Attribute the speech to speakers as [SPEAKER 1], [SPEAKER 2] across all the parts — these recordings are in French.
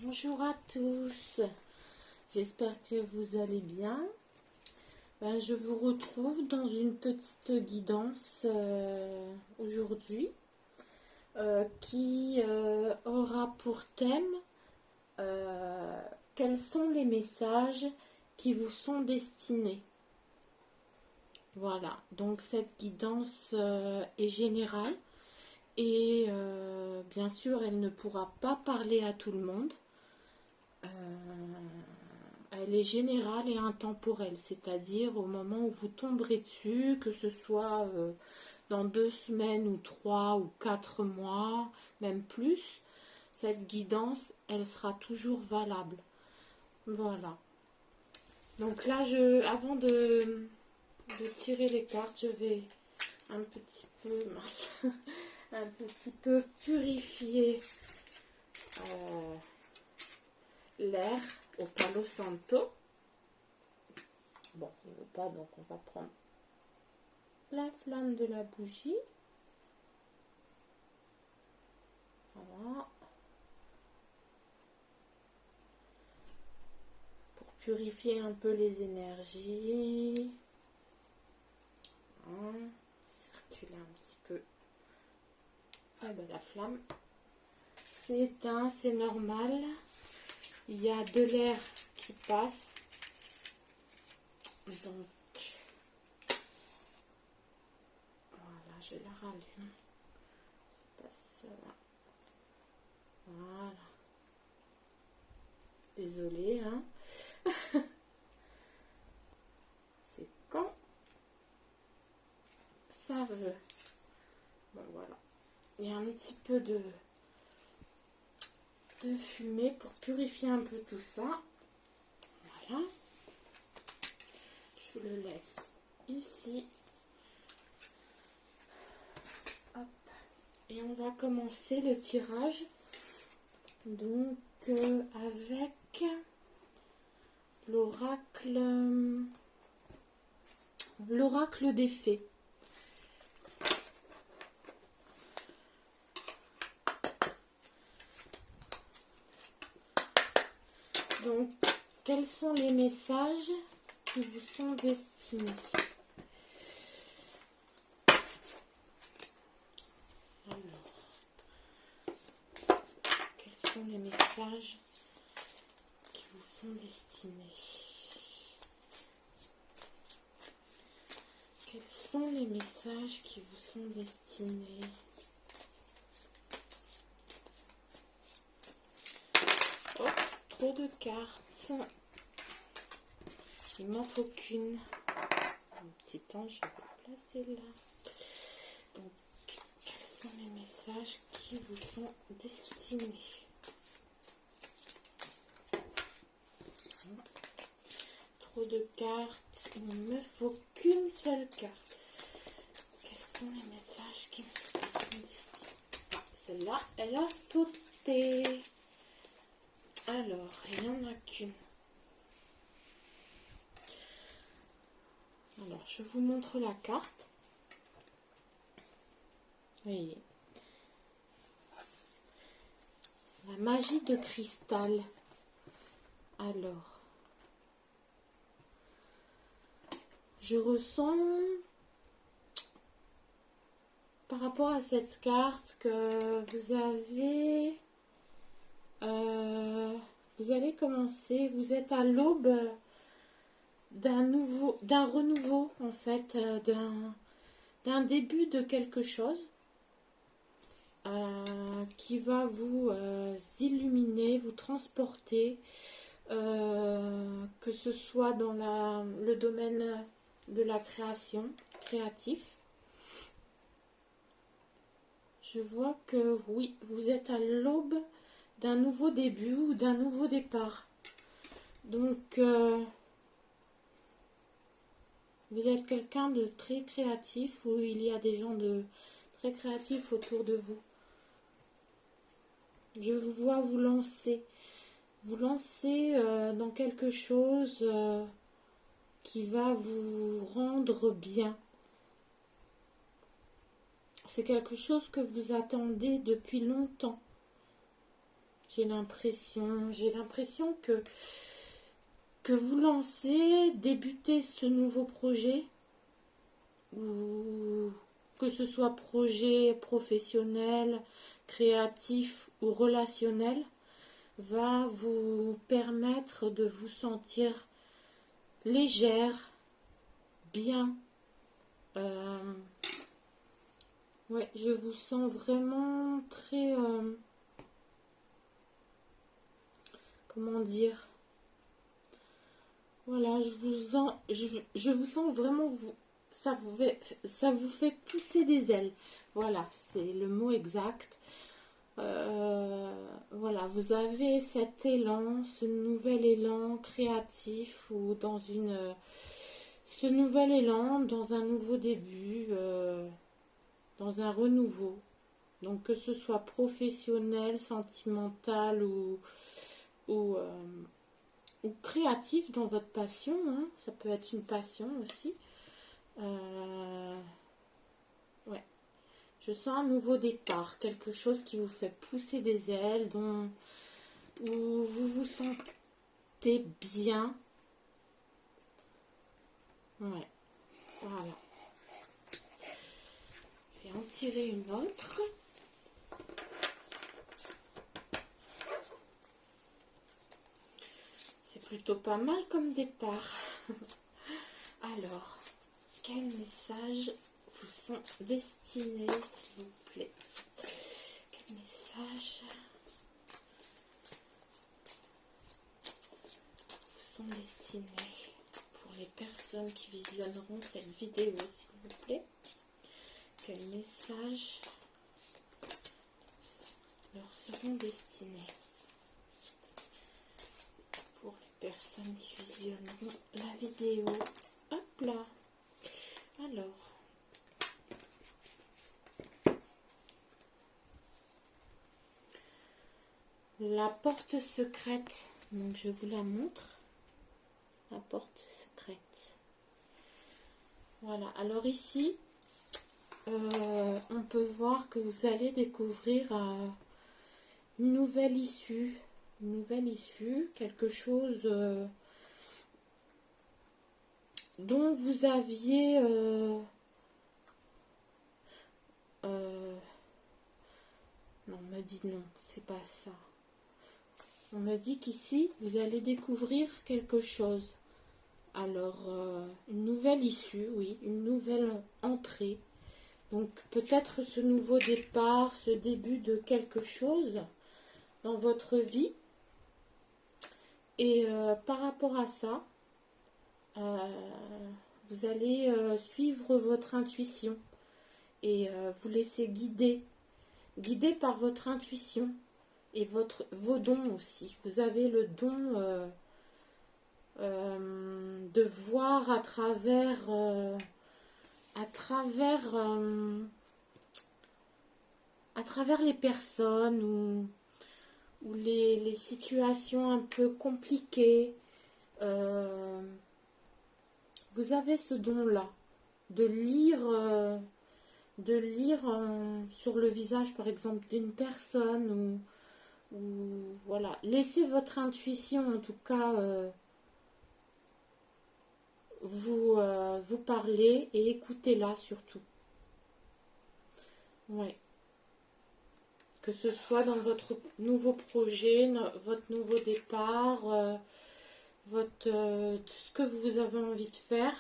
[SPEAKER 1] Bonjour à tous, j'espère que vous allez bien. Je vous retrouve dans une petite guidance aujourd'hui qui aura pour thème quels sont les messages qui vous sont destinés. Voilà, donc cette guidance est générale et bien sûr elle ne pourra pas parler à tout le monde. Elle est générale et intemporelle, c'est-à-dire au moment où vous tomberez dessus, que ce soit dans 2 semaines ou 3 ou 4 mois, même plus, cette guidance, elle sera toujours valable. Voilà. Donc là, avant de tirer les cartes, je vais un petit peu, un petit peu purifier l'air au Palo Santo. Bon, il ne veut pas, donc on va prendre la flamme de la bougie. Voilà. Pour purifier un peu les énergies. Circuler un petit peu. Ah ben, la flamme s'éteint, c'est normal. Il y a de l'air qui passe. Donc, voilà, je la rallume. Je passe ça là. Voilà. Désolée, hein. C'est quand ça veut. Bon, voilà. Il y a un petit peu de fumée pour purifier un peu tout ça. Voilà. Je le laisse ici. Hop. Et on va commencer le tirage. Donc avec l'oracle des fées. Donc, quels sont les messages qui vous sont destinés? Alors, quels sont les messages qui vous sont destinés? Quels sont les messages qui vous sont destinés? Oups, trop de cartes. Il m'en faut qu'une. Un petit temps, je vais placer là. Donc, quels sont les messages qui vous sont destinés? Trop de cartes. Il ne me faut qu'une seule carte. Quels sont les messages qui me sont destinés? Ah, celle-là, elle a sauté. Alors, il n'y en a qu'une. Alors, je vous montre la carte. Voyez. La magie de cristal. Alors, je ressens par rapport à cette carte que vous allez commencer, vous êtes à l'aube d'un renouveau en fait, d'un début de quelque chose qui va vous illuminer, vous transporter, que ce soit dans le domaine de la création, créatif. Je vois que oui, vous êtes à l'aube d'un nouveau début ou d'un nouveau départ. Donc, vous êtes quelqu'un de très créatif ou il y a des gens de très créatifs autour de vous. Je vous vois vous lancer dans quelque chose qui va vous rendre bien. C'est quelque chose que vous attendez depuis longtemps. J'ai l'impression que vous lancez, débutez ce nouveau projet, ou que ce soit projet professionnel, créatif ou relationnel, va vous permettre de vous sentir légère, bien. Ouais, je vous sens vraiment très... comment dire? Voilà, je vous sens vraiment... ça vous fait pousser des ailes. Voilà, c'est le mot exact. Voilà, vous avez cet élan, ce nouvel élan créatif ou ce nouvel élan dans un nouveau début, dans un renouveau. Donc que ce soit professionnel, sentimental ou, euh, ou créatif dans votre passion, hein. Ça peut être une passion aussi. Ouais. Je sens un nouveau départ, quelque chose qui vous fait pousser des ailes, où vous vous sentez bien. Ouais, voilà. Je vais en tirer une autre. C'est plutôt pas mal comme départ. Alors, quels messages vous sont destinés, s'il vous plaît? Quels messages vous sont destinés pour les personnes qui visionneront cette vidéo, s'il vous plaît? Quels messages leur seront destinés pour les personnes qui visionneront la vidéo? Hop là. Alors, la porte secrète, donc je vous la montre. La porte secrète. Voilà, alors ici, on peut voir que vous allez découvrir une nouvelle issue. Quelque chose dont vous aviez... non, on me dit non, c'est pas ça. On me dit qu'ici, vous allez découvrir quelque chose. Alors, une nouvelle issue, oui, une nouvelle entrée. Donc, peut-être ce nouveau départ, ce début de quelque chose dans votre vie. Et par rapport à ça, vous allez suivre votre intuition et vous laisser guider par votre intuition et vos dons aussi. Vous avez le don de voir à travers les personnes ou les situations un peu compliquées. Vous avez ce don-là de lire sur le visage, par exemple, d'une personne ou voilà. Laissez votre intuition, en tout cas, vous parler et écoutez-la surtout. Ouais. Que ce soit dans votre nouveau projet, votre nouveau départ, ce que vous avez envie de faire.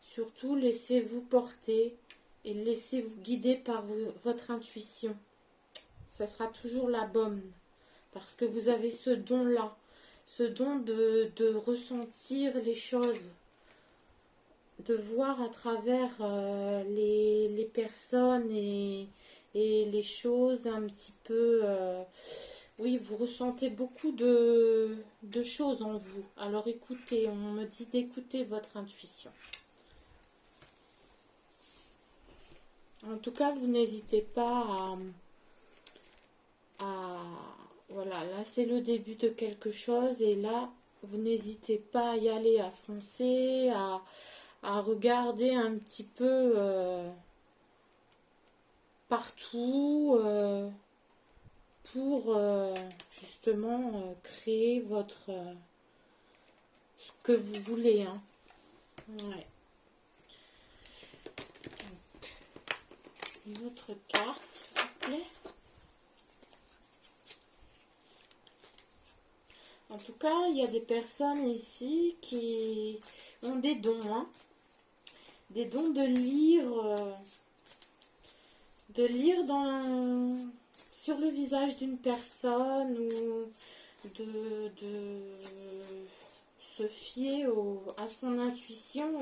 [SPEAKER 1] Surtout, laissez-vous porter et laissez-vous guider par votre intuition. Ça sera toujours la bonne. Parce que vous avez ce don-là. Ce don de ressentir les choses. De voir à travers les personnes et les choses un petit peu... oui, vous ressentez beaucoup de choses en vous. Alors écoutez, on me dit d'écouter votre intuition. En tout cas, vous n'hésitez pas voilà, là c'est le début de quelque chose et là, vous n'hésitez pas à y aller, à foncer, à regarder un petit peu partout. pour justement créer ce que vous voulez. Hein. Ouais. Une autre carte, s'il vous plaît. En tout cas, il y a des personnes ici qui ont des dons. Hein. Des dons de lire sur le visage d'une personne ou de se fier à son intuition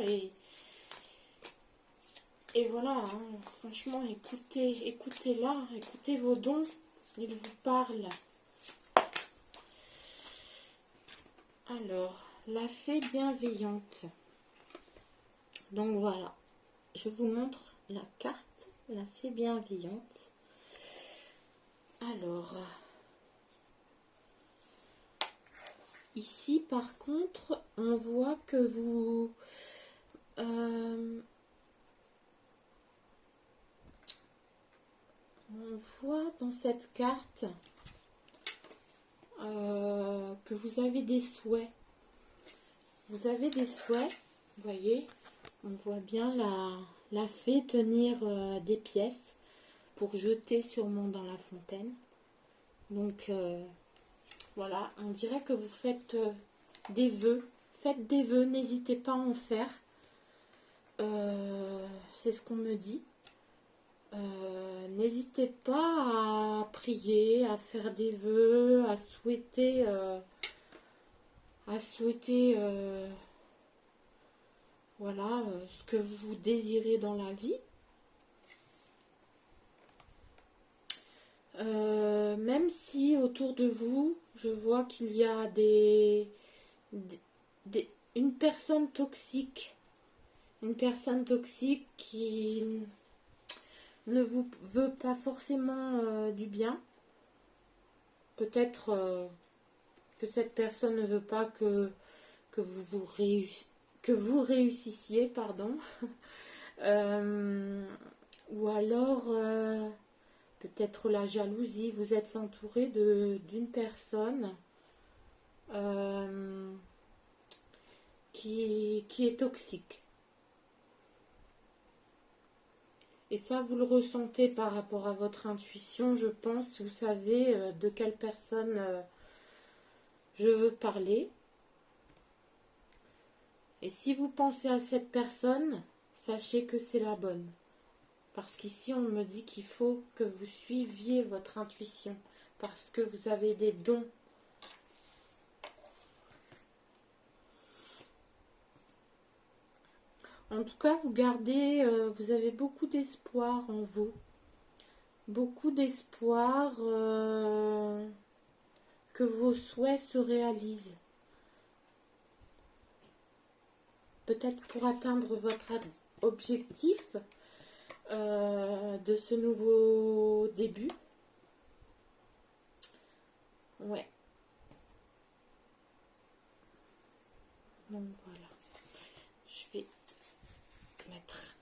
[SPEAKER 1] et voilà, hein, franchement, écoutez-la, écoutez vos dons, ils vous parlent. Alors, la fée bienveillante. Donc voilà, je vous montre la carte, la fée bienveillante. Alors, ici par contre, on voit que vous... on voit dans cette carte que vous avez des souhaits. Vous avez des souhaits, vous voyez, on voit bien la fée tenir des pièces pour jeter sûrement dans la fontaine. Donc voilà, on dirait que vous faites des vœux. Faites des vœux, n'hésitez pas à en faire. C'est ce qu'on me dit. N'hésitez pas à prier, à faire des vœux, à souhaiter voilà ce que vous désirez dans la vie. Même si autour de vous, je vois qu'il y a une personne toxique qui ne vous veut pas forcément du bien. Peut-être que cette personne ne veut pas que vous réussissiez, pardon. Ou alors peut-être la jalousie. Vous êtes entouré d'une personne qui est toxique. Et ça, vous le ressentez par rapport à votre intuition, je pense. Vous savez de quelle personne je veux parler. Et si vous pensez à cette personne, sachez que c'est la bonne. Parce qu'ici, on me dit qu'il faut que vous suiviez votre intuition. Parce que vous avez des dons. En tout cas, vous avez beaucoup d'espoir en vous. Beaucoup d'espoir que vos souhaits se réalisent. Peut-être pour atteindre votre objectif de ce nouveau début. Ouais. Donc voilà. Je vais mettre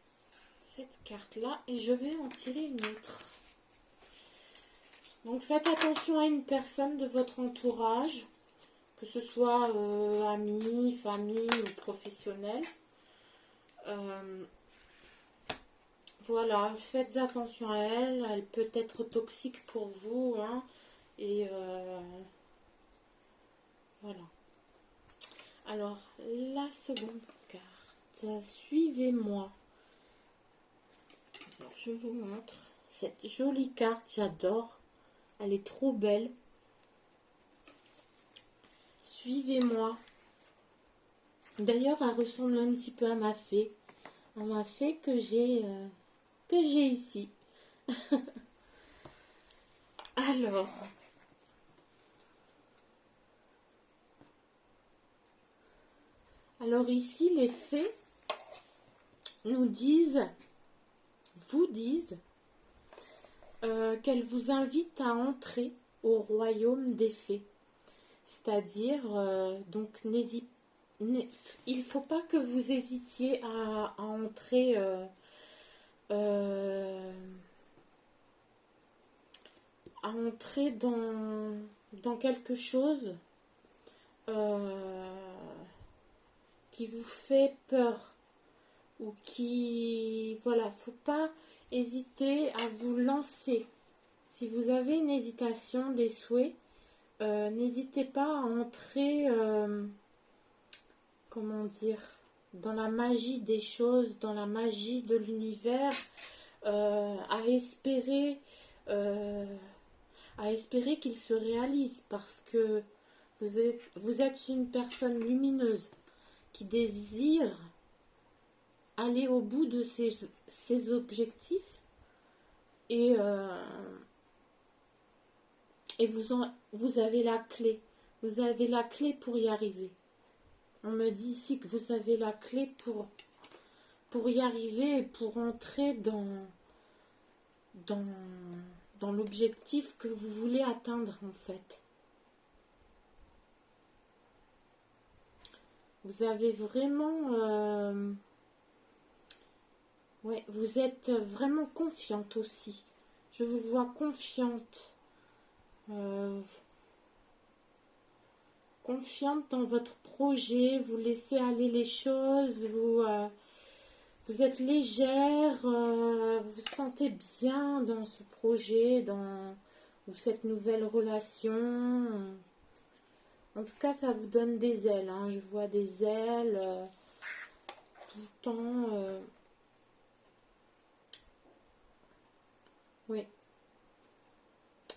[SPEAKER 1] cette carte là et je vais en tirer une autre. Donc faites attention à une personne de votre entourage, que ce soit amis, famille ou professionnel. Voilà, faites attention à elle, elle peut être toxique pour vous, hein, et voilà. Alors, la seconde carte, suivez-moi. Alors, je vous montre cette jolie carte, j'adore, elle est trop belle. Suivez-moi. D'ailleurs, elle ressemble un petit peu à ma fée que j'ai ici. Alors ici, les fées vous disent qu'elles vous invitent à entrer au royaume des fées. C'est-à-dire, donc, il ne faut pas que vous hésitiez à entrer à entrer dans quelque chose qui vous fait peur ou qui... Voilà, faut pas hésiter à vous lancer. Si vous avez une hésitation, des souhaits, n'hésitez pas à entrer, comment dire, dans la magie des choses, dans la magie de l'univers, à espérer qu'il se réalise parce que vous êtes une personne lumineuse qui désire aller au bout de ses objectifs et vous avez la clé. Vous avez la clé pour y arriver. On me dit ici que vous avez la clé pour y arriver et pour entrer dans l'objectif que vous voulez atteindre en fait. Vous avez vraiment... ouais, vous êtes vraiment confiante aussi. Je vous vois confiante. Confiante dans votre projet. Vous laissez aller les choses. Vous êtes légère. Vous vous sentez bien dans ce projet, dans cette nouvelle relation. En tout cas, ça vous donne des ailes. Hein. Je vois des ailes tout le temps. Oui.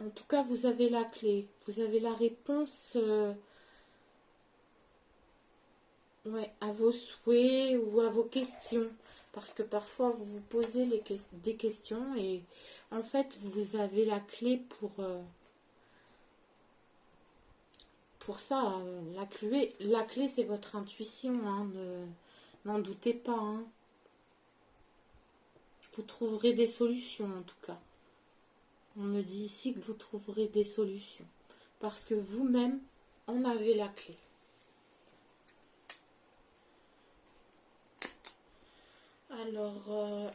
[SPEAKER 1] En tout cas, vous avez la clé. Vous avez la réponse ouais, à vos souhaits ou à vos questions. Parce que parfois, vous vous posez des questions et en fait, vous avez la clé pour ça. La clé, c'est votre intuition. Hein, n'en doutez pas. Hein. Vous trouverez des solutions en tout cas. On me dit ici que vous trouverez des solutions. Parce que vous-même, en avez la clé. Alors,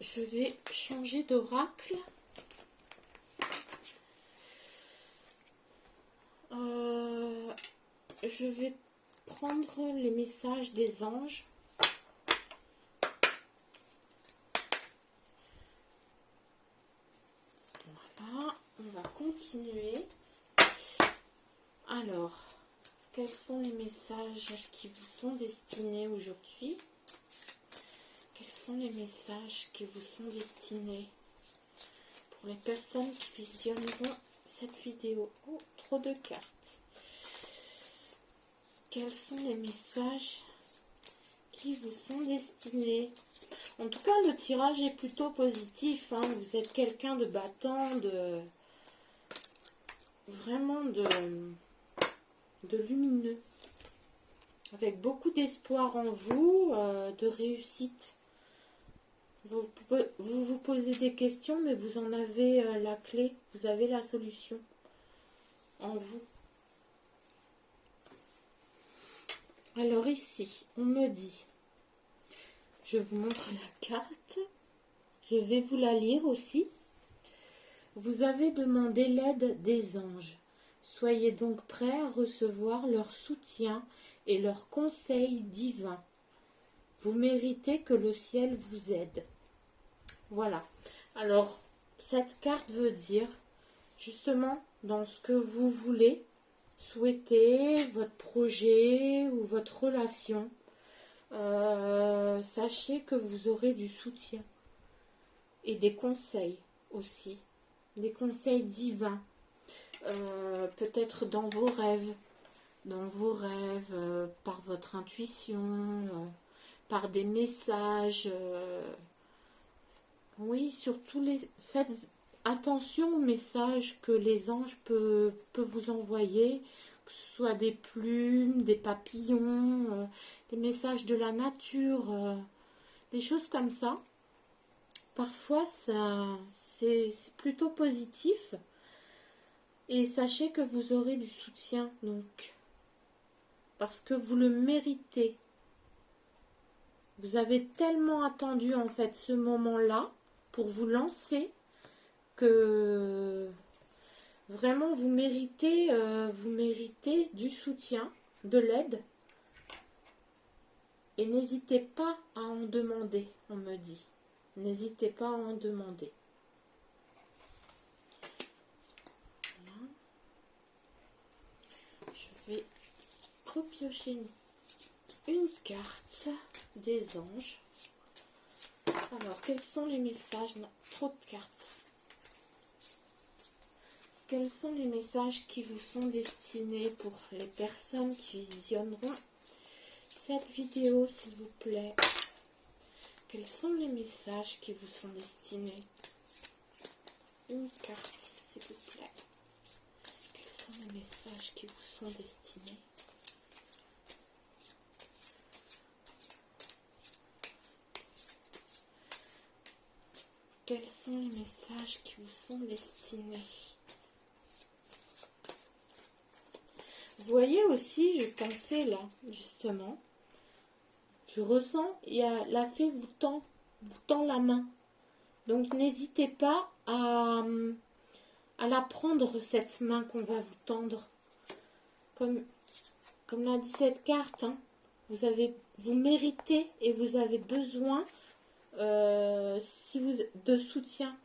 [SPEAKER 1] je vais changer d'oracle. Je vais prendre les messages des anges. Voilà, on va continuer. Alors, quels sont les messages qui vous sont destinés aujourd'hui? Quels sont les messages qui vous sont destinés pour les personnes qui visionneront cette vidéo? Oh, trop de cartes. Quels sont les messages qui vous sont destinés? En tout cas, le tirage est plutôt positif. Hein. Vous êtes quelqu'un de battant, vraiment de lumineux. Avec beaucoup d'espoir en vous, de réussite. Vous vous posez des questions, mais vous en avez la clé. Vous avez la solution en vous. Alors ici, on me dit, je vous montre la carte, je vais vous la lire aussi. Vous avez demandé l'aide des anges. Soyez donc prêts à recevoir leur soutien et leurs conseils divins. Vous méritez que le ciel vous aide. Voilà. Alors, cette carte veut dire, justement, dans ce que vous voulez, souhaiter, votre projet ou votre relation, sachez que vous aurez du soutien et des conseils aussi, des conseils divins, peut-être dans vos rêves, par votre intuition, par des messages. Oui, surtout faites attention aux messages que les anges peuvent vous envoyer, que ce soit des plumes, des papillons, des messages de la nature, des choses comme ça. Parfois, c'est plutôt positif. Et sachez que vous aurez du soutien, donc, parce que vous le méritez. Vous avez tellement attendu, en fait, ce moment-là, pour vous lancer, que Vraiment, vous méritez du soutien, de l'aide. Et n'hésitez pas à en demander, on me dit. N'hésitez pas à en demander. Voilà. Je vais repiocher une carte des anges. Alors, quels sont les messages? Non, trop de cartes. Quels sont les messages qui vous sont destinés pour les personnes qui visionneront cette vidéo, s'il vous plaît? Quels sont les messages qui vous sont destinés? Une carte, s'il vous plaît. Quels sont les messages qui vous sont destinés? Quels sont les messages qui vous sont destinés? Vous voyez aussi, je pensais là, justement, je ressens, il y a la fée vous tend la main. Donc n'hésitez pas à la prendre, cette main qu'on va vous tendre. Comme l'a dit cette carte, hein, vous méritez et vous avez besoin de soutien.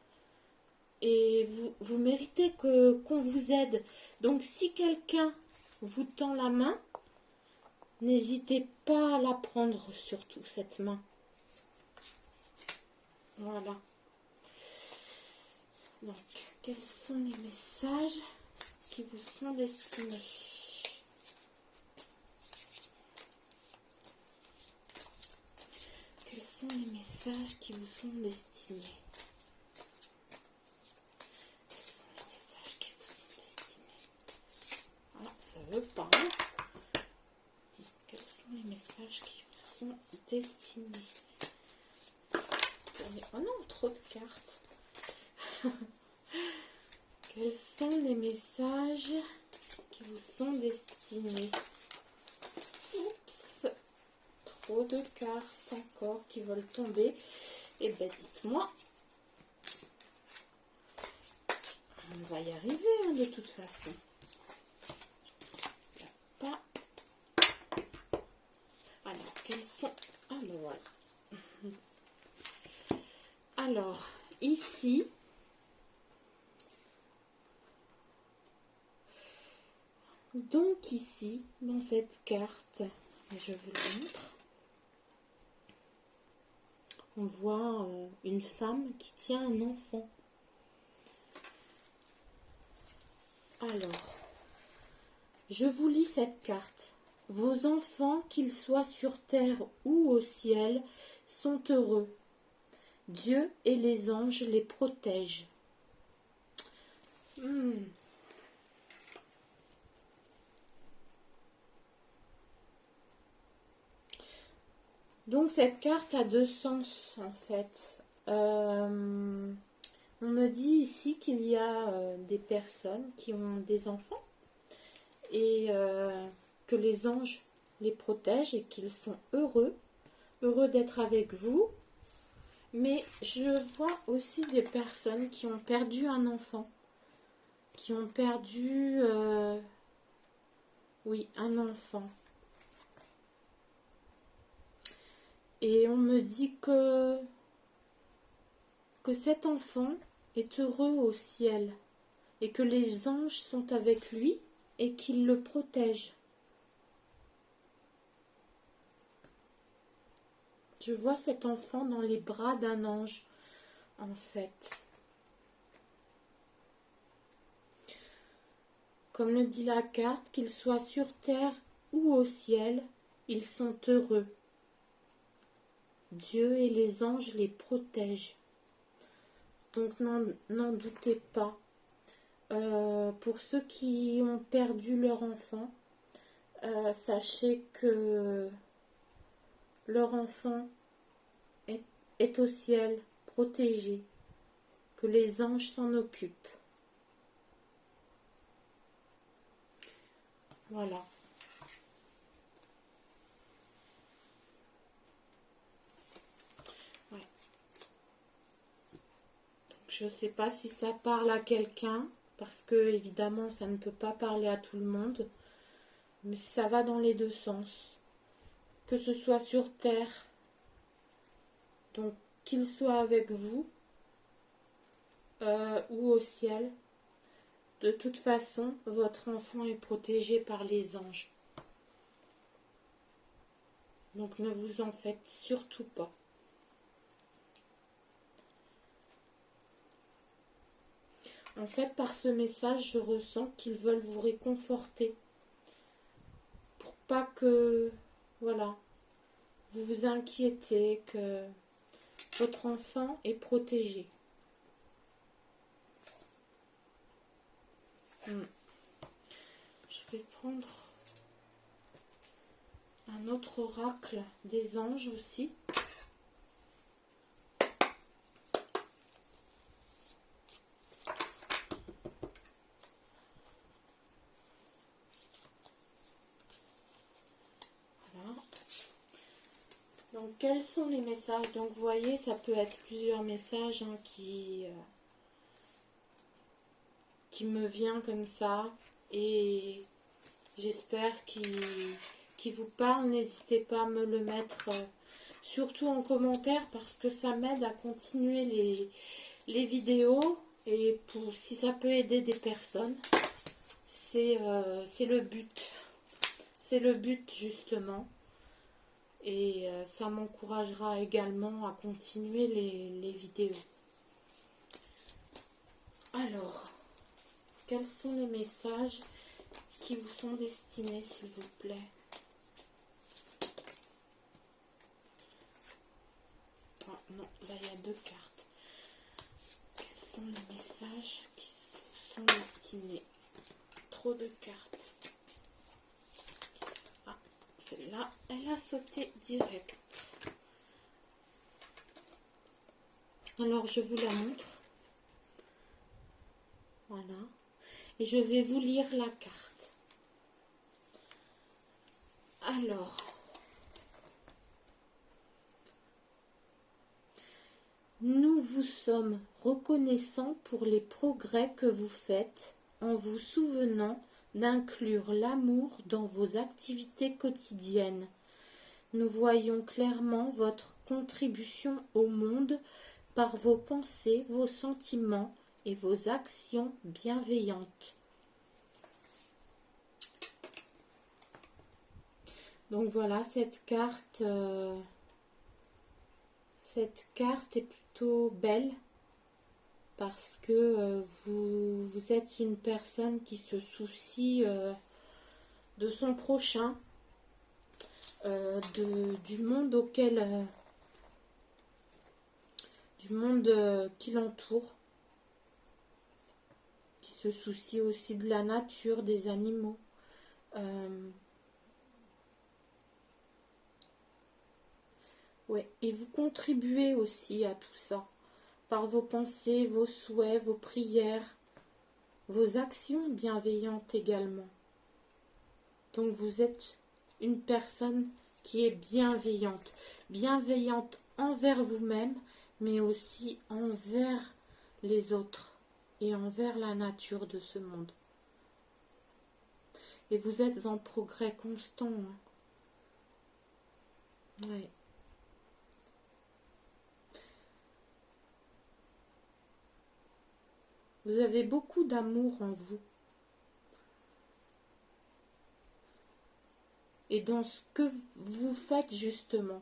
[SPEAKER 1] Et vous méritez qu'on vous aide. Donc si quelqu'un vous tend la main, n'hésitez pas à la prendre, surtout cette main. Voilà. Donc, quels sont les messages qui vous sont destinés? Quels sont les messages qui vous sont destinés? Quels sont les messages qui vous sont destinés? Ah, ça veut pas. Hein? Quels sont les messages qui vous sont destinés? Oh non, trop de cartes. Quels sont les messages qui vous sont destinés? Oups, trop de cartes encore qui veulent tomber. Eh bien, dites-moi. On va y arriver, hein, de toute façon. Il n'y a pas... Alors, quels sont... Ah ben voilà. Alors, ici... Donc ici, dans cette carte, je vous le montre, on voit une femme qui tient un enfant. Alors, je vous lis cette carte. Vos enfants, qu'ils soient sur terre ou au ciel, sont heureux. Dieu et les anges les protègent. Donc cette carte a deux sens en fait. On me dit ici qu'il y a des personnes qui ont des enfants et que les anges les protègent et qu'ils sont heureux d'être avec vous. Mais je vois aussi des personnes qui ont perdu un enfant, qui ont perdu, oui, un enfant. Et on me dit que cet enfant est heureux au ciel et que les anges sont avec lui et qu'ils le protègent. Je vois cet enfant dans les bras d'un ange, en fait. Comme le dit la carte, qu'ils soient sur terre ou au ciel, ils sont heureux. Dieu et les anges les protègent. Donc n'en doutez pas. Pour ceux qui ont perdu leur enfant, sachez que leur enfant est au ciel, protégé, que les anges s'en occupent. Voilà. Ouais. Donc, je ne sais pas si ça parle à quelqu'un. parce que évidemment ça ne peut pas parler à tout le monde, mais ça va dans les deux sens. Que ce soit sur terre, donc qu'il soit avec vous, ou au ciel, de toute façon, votre enfant est protégé par les anges. Donc ne vous en faites surtout pas. En fait, par ce message, je ressens qu'ils veulent vous réconforter. Pour pas que, voilà, vous vous inquiétez, que votre enfant est protégé. Je vais prendre un autre oracle des anges aussi. Voilà. Donc quels sont les messages? Donc vous voyez, ça peut être plusieurs messages hein, qui me vient comme ça. Et j'espère qu'il vous parle. N'hésitez pas à me le mettre surtout en commentaire parce que ça m'aide à continuer les vidéos. Et si ça peut aider des personnes, c'est le but. C'est le but justement. Et ça m'encouragera également à continuer les vidéos. Alors, quels sont les messages qui vous sont destinés, s'il vous plaît? Ah non, là il y a deux cartes. Quels sont les messages qui vous sont destinés? Trop de cartes. Ah, celle-là, elle a sauté direct. Alors, je vous la montre. Voilà. Et je vais vous lire la carte. Alors, nous vous sommes reconnaissants pour les progrès que vous faites en vous souvenant d'inclure l'amour dans vos activités quotidiennes. Nous voyons clairement votre contribution au monde par vos pensées, vos sentiments et vos actions bienveillantes. Donc voilà, cette carte est plutôt belle parce que vous êtes une personne qui se soucie de son prochain, du monde du monde qui l'entoure, qui se soucie aussi de la nature, des animaux. Ouais, et vous contribuez aussi à tout ça, par vos pensées, vos souhaits, vos prières, vos actions bienveillantes également. Donc vous êtes une personne qui est bienveillante, bienveillante envers vous-même, mais aussi envers les autres et envers la nature de ce monde. Et vous êtes en progrès constant. Hein. Ouais. Vous avez beaucoup d'amour en vous. Et dans ce que vous faites justement,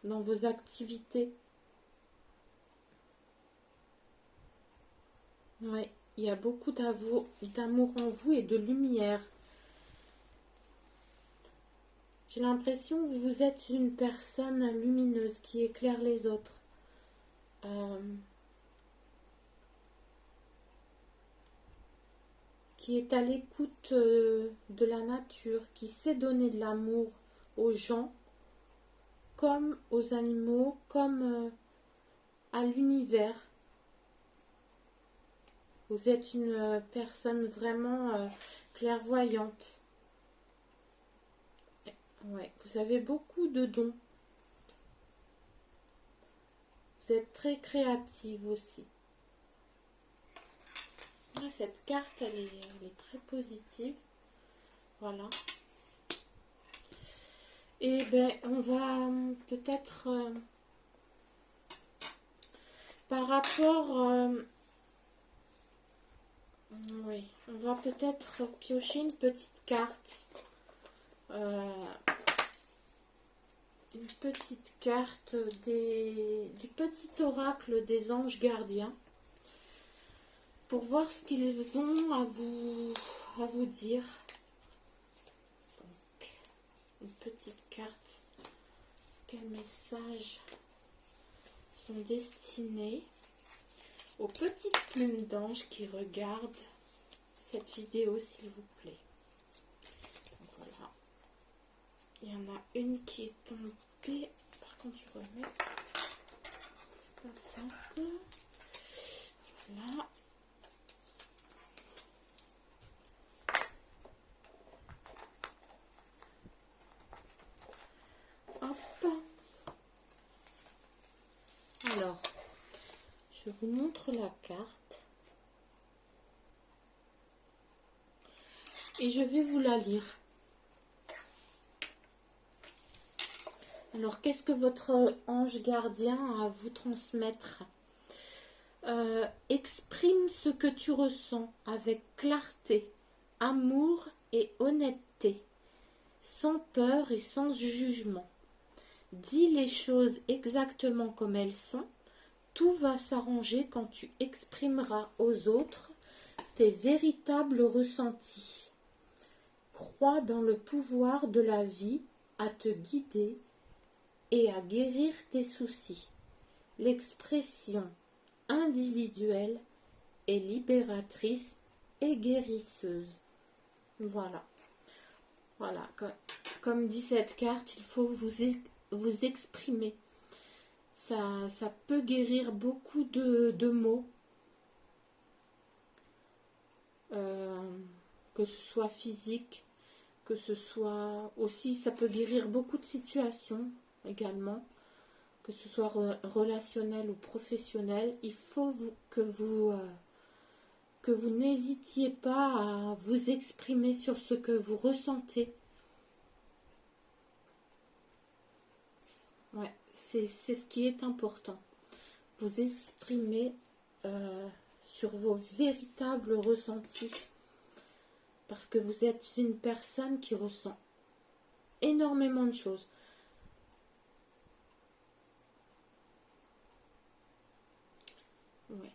[SPEAKER 1] dans vos activités. Oui, il y a beaucoup d'amour en vous et de lumière. J'ai l'impression que vous êtes une personne lumineuse qui éclaire les autres. Qui est à l'écoute de la nature, qui sait donner de l'amour aux gens, comme aux animaux, comme à l'univers. Vous êtes une personne vraiment clairvoyante. Ouais, vous avez beaucoup de dons. Vous êtes très créative aussi. Ah, cette carte, elle est très positive. Voilà. Et ben, on va peut-être, par rapport... oui, on va peut-être piocher une petite carte. Une petite carte du petit oracle des anges gardiens. Pour voir ce qu'ils ont à vous dire. Donc, une petite carte. Quels messages sont destinés aux petites plumes d'anges qui regardent cette vidéo, s'il vous plaît. Donc voilà. Il y en a une qui est tombée. Par contre, je remets. C'est pas simple. Voilà. Hop. Alors, je vous montre la carte. Et je vais vous la lire. Alors, qu'est-ce que votre ange gardien a à vous transmettre? Exprime ce que tu ressens avec clarté, amour et honnêteté, sans peur et sans jugement. Dis les choses exactement comme elles sont. Tout va s'arranger quand tu exprimeras aux autres tes véritables ressentis. Crois dans le pouvoir de la vie à te guider et à guérir tes soucis. L'expression individuelle est libératrice et guérisseuse. Voilà. Voilà. Comme dit cette carte, il faut vous exprimer. Ça peut guérir beaucoup de maux. Que ce soit physique, que ce soit aussi, ça peut guérir beaucoup de situations également, que ce soit relationnel ou professionnel. Il faut que vous n'hésitiez pas à vous exprimer sur ce que vous ressentez. Ouais, c'est ce qui est important. Vous exprimer sur vos véritables ressentis. Parce que vous êtes une personne qui ressent énormément de choses. Ouais.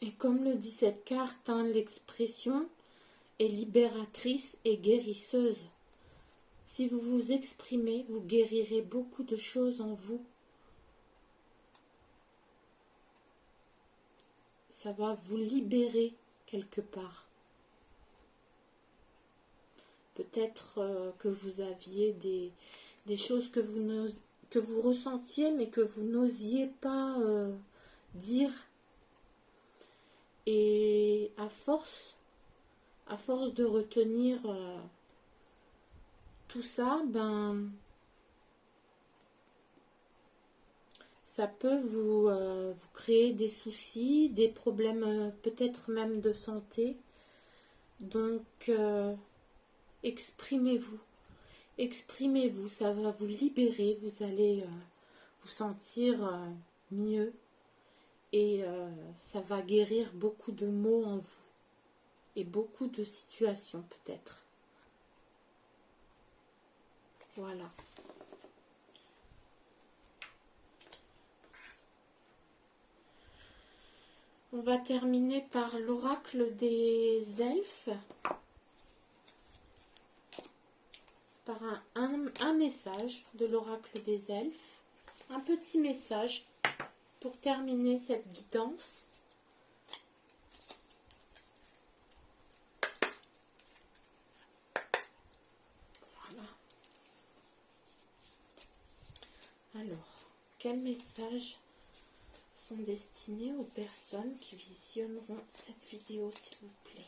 [SPEAKER 1] Et comme le dit cette carte, hein, l'expression est libératrice et guérisseuse. Si vous vous exprimez, vous guérirez beaucoup de choses en vous. Ça va vous libérer quelque part. Peut-être que vous aviez des choses que vous ressentiez, mais que vous n'osiez pas dire. Et à force de retenir tout ça, ben, ça peut vous créer des soucis, des problèmes peut-être même de santé. Donc, exprimez-vous. Exprimez-vous, ça va vous libérer, vous allez vous sentir mieux et ça va guérir beaucoup de maux en vous et beaucoup de situations peut-être. Voilà. On va terminer par l'oracle des elfes. Par un message de l'oracle des elfes. Un petit message pour terminer cette guidance. Voilà. Alors, quel message sont destinés aux personnes qui visionneront cette vidéo, s'il vous plaît?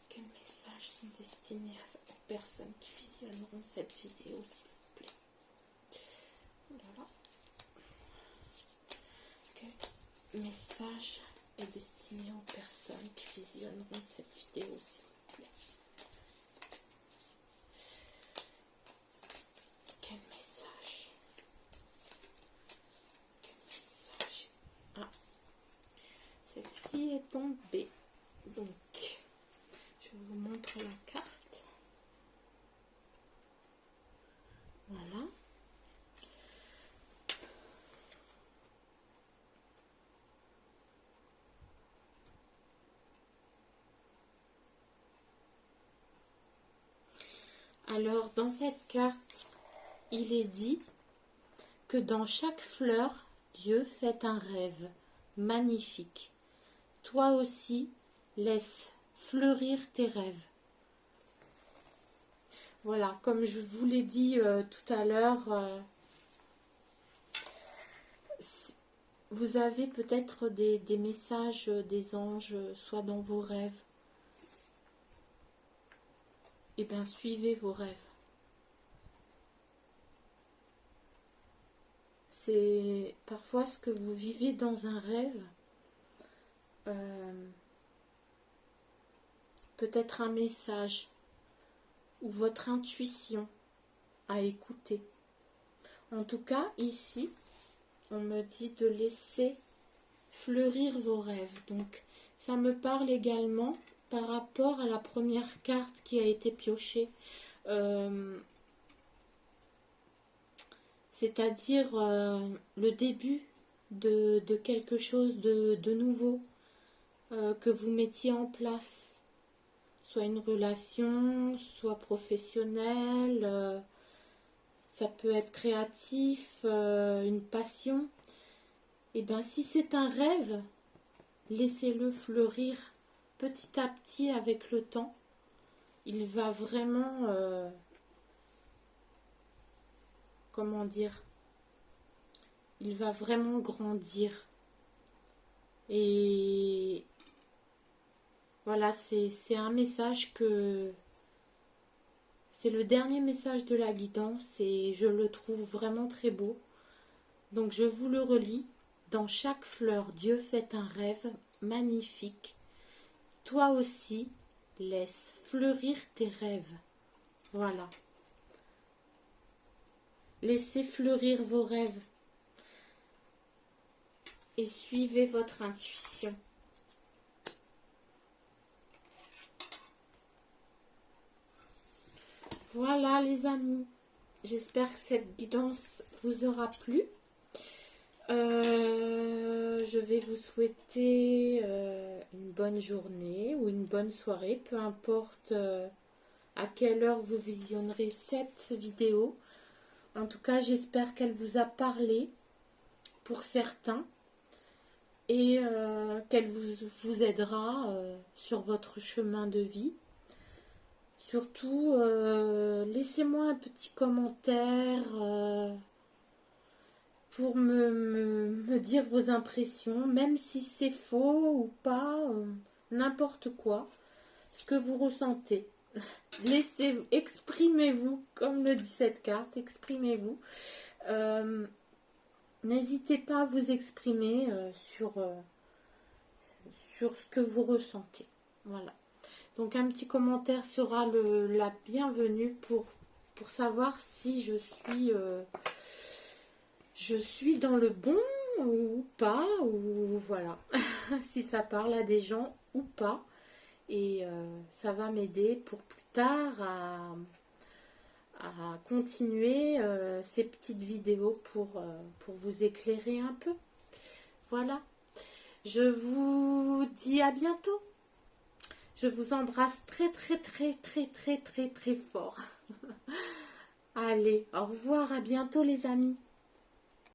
[SPEAKER 1] Quels messages sont destinés aux personnes qui visionneront cette vidéo, s'il vous plaît? Voilà. quel message est destiné aux personnes qui visionneront cette vidéo, s'il vous plaît? Quel message? Quel message? Ah, celle-ci est tombée. Donc, je vous montre la carte. Voilà. Alors, dans cette carte, il est dit que dans chaque fleur, Dieu fait un rêve magnifique. Toi aussi, laisse fleurir tes rêves. Voilà, comme je vous l'ai dit tout à l'heure, vous avez peut-être des messages des anges, soit dans vos rêves. Eh bien, suivez vos rêves. C'est parfois ce que vous vivez dans un rêve, peut-être un message ou votre intuition à écouter. En tout cas, ici, on me dit de laisser fleurir vos rêves. Donc, ça me parle également par rapport à la première carte qui a été piochée. C'est-à-dire le début de quelque chose de nouveau que vous mettiez en place. Soit une relation, soit professionnelle, ça peut être créatif, une passion. Et bien si c'est un rêve, laissez-le fleurir petit à petit avec le temps. Il va vraiment, comment dire, il va vraiment grandir. Et voilà, c'est un message que... C'est le dernier message de la guidance et je le trouve vraiment très beau. Donc je vous le relis. Dans chaque fleur, Dieu fait un rêve magnifique. Toi aussi, laisse fleurir tes rêves. Voilà. Laissez fleurir vos rêves. Et suivez votre intuition. Voilà les amis. J'espère que cette guidance vous aura plu. Je vais vous souhaiter une bonne journée ou une bonne soirée, peu importe à quelle heure vous visionnerez cette vidéo. En tout cas, j'espère qu'elle vous a parlé pour certains et qu'elle vous aidera sur votre chemin de vie. Surtout, laissez-moi un petit commentaire pour me dire vos impressions, même si c'est faux ou pas, n'importe quoi, ce que vous ressentez. Exprimez-vous, comme le dit cette carte, exprimez-vous. N'hésitez pas à vous exprimer sur ce que vous ressentez. Voilà. Donc un petit commentaire sera la bienvenue pour savoir si je suis dans le bon ou pas, ou voilà, si ça parle à des gens ou pas. Et ça va m'aider pour plus tard à continuer ces petites vidéos pour vous éclairer un peu. Voilà. Je vous dis à bientôt. Je vous embrasse très très très très très très très fort. Allez, au revoir, à bientôt les amis.